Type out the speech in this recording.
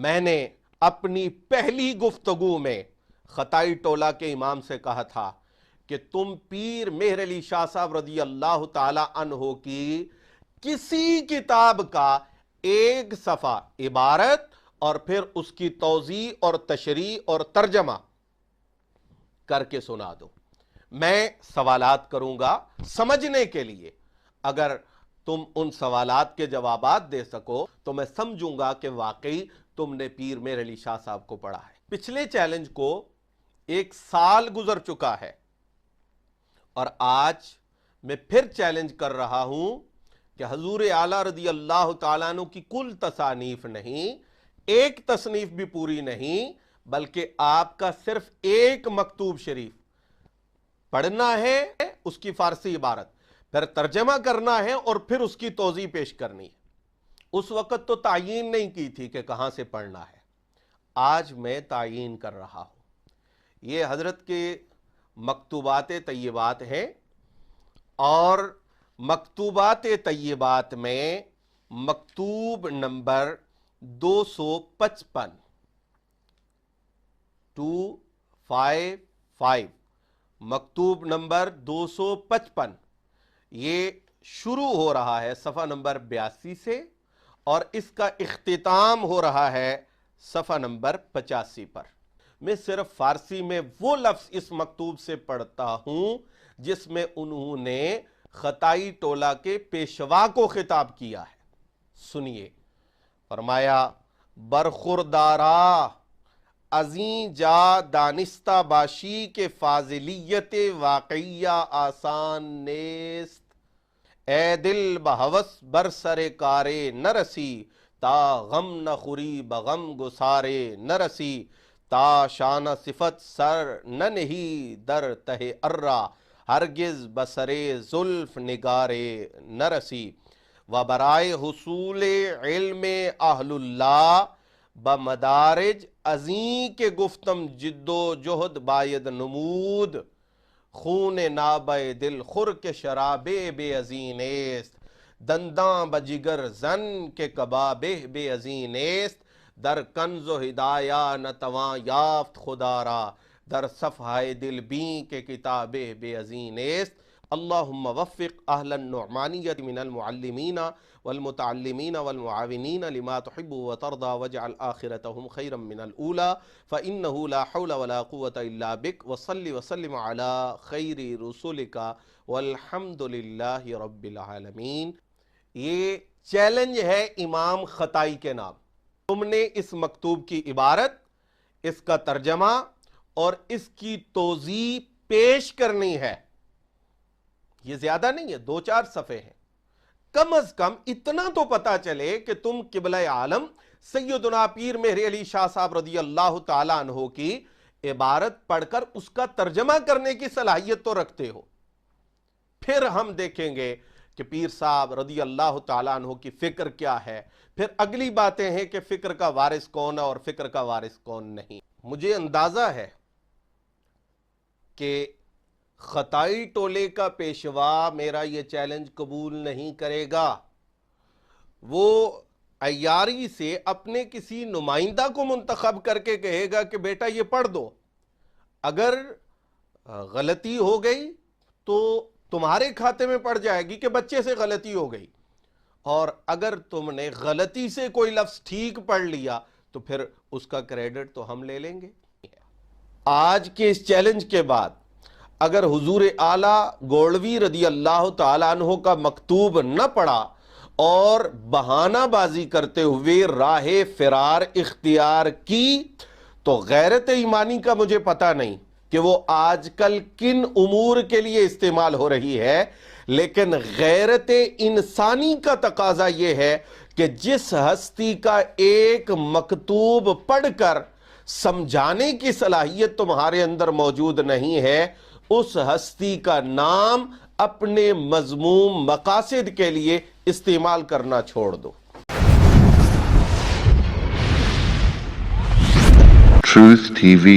میں نے اپنی پہلی گفتگو میں خطائی ٹولہ کے امام سے کہا تھا کہ تم پیر مہر علی شاہ صاحب رضی اللہ تعالی عنہ کی کسی کتاب کا ایک صفحہ عبارت اور پھر اس کی توضیح اور تشریح اور ترجمہ کر کے سنا دو. میں سوالات کروں گا سمجھنے کے لیے. اگر تم ان سوالات کے جوابات دے سکو تو میں سمجھوں گا کہ واقعی تم نے پیر مہر علی شاہ صاحب کو پڑھا ہے. پچھلے چیلنج کو 1 سال گزر چکا ہے اور آج میں پھر چیلنج کر رہا ہوں کہ حضور اعلیٰ رضی اللہ تعالیٰ عنہ کی کل تصانیف نہیں، ایک تصنیف بھی پوری نہیں، بلکہ آپ کا صرف ایک مکتوب شریف پڑھنا ہے، اس کی فارسی عبارت پھر ترجمہ کرنا ہے اور پھر اس کی توضیح پیش کرنی ہے. اس وقت تو تعیین نہیں کی تھی کہ کہاں سے پڑھنا ہے. آج میں تعیین کر رہا ہوں. یہ حضرت کے مکتوبات طیبات ہیں اور مکتوبات طیبات میں مکتوب نمبر 255 255 مکتوب نمبر 255 یہ شروع ہو رہا ہے صفحہ نمبر 82 سے اور اس کا اختتام ہو رہا ہے صفحہ نمبر 85 پر. میں صرف فارسی میں وہ لفظ اس مکتوب سے پڑھتا ہوں جس میں انہوں نے خطائی ٹولہ کے پیشوا کو خطاب کیا ہے. سنیے. فرمایا برخوردارا ازیں جا دانستہ باشی کے فاضلیت واقعیہ آسان نیست. اے دل بہوس برسر کارے نہ رسی تا غم نہ خوری بغم گسارے نہ رسی تا شان صفت سر نہ نہیں در تہ ارہ ہرگز بسرے زلف نگارے نہ رسی. و برائے حصول علم اہل اللہ بمدارج ازیں کے گفتم جد و جہد باید نمود. خون نابے دل خور کے شرابے بے ازیں نیست. دنداں بجگر زن کے کبابے بے ازیں نیست. در کنز و ہدایہ نہ تواں یافت خدا را در صفحہ دل بین کے کتابے بے ازیں نیست. اللہم وفق اہل النعمانیت من المعلمین والمتعلمین والمعاونین لما تحب وترضى واجعل آخرتهم خیرا من الاولى فإنه لا حول ولا قوة الا بک وصل وسلم على خیر رسولک والحمد للہ رب العالمین. یہ چیلنج ہے امام خطائی کے نام. تم نے اس مکتوب کی عبارت، اس کا ترجمہ اور اس کی توضیح پیش کرنی ہے. یہ زیادہ نہیں ہے، 2-4 صفحے ہیں. کم از کم اتنا تو پتا چلے کہ تم قبلہ عالم سیدنا پیر مہر علی شاہ صاحب رضی اللہ تعالیٰ عنہ کی عبارت پڑھ کر اس کا ترجمہ کرنے کی صلاحیت تو رکھتے ہو. پھر ہم دیکھیں گے کہ پیر صاحب رضی اللہ تعالیٰ عنہ کی فکر کیا ہے. پھر اگلی باتیں ہیں کہ فکر کا وارث کون ہے اور فکر کا وارث کون نہیں. مجھے اندازہ ہے کہ خطائی ٹولے کا پیشوا میرا یہ چیلنج قبول نہیں کرے گا. وہ عیاری سے اپنے کسی نمائندہ کو منتخب کر کے کہے گا کہ بیٹا یہ پڑھ دو. اگر غلطی ہو گئی تو تمہارے کھاتے میں پڑ جائے گی کہ بچے سے غلطی ہو گئی، اور اگر تم نے غلطی سے کوئی لفظ ٹھیک پڑھ لیا تو پھر اس کا کریڈٹ تو ہم لے لیں گے. آج کے اس چیلنج کے بعد اگر حضور اعلیٰ گولوی رضی اللہ تعالیٰ عنہ کا مکتوب نہ پڑھا اور بہانہ بازی کرتے ہوئے راہ فرار اختیار کی تو غیرت ایمانی کا مجھے پتہ نہیں کہ وہ آج کل کن امور کے لیے استعمال ہو رہی ہے، لیکن غیرت انسانی کا تقاضا یہ ہے کہ جس ہستی کا ایک مکتوب پڑھ کر سمجھانے کی صلاحیت تمہارے اندر موجود نہیں ہے، اس ہستی کا نام اپنے مذموم مقاصد کے لیے استعمال کرنا چھوڑ دو. Truth TV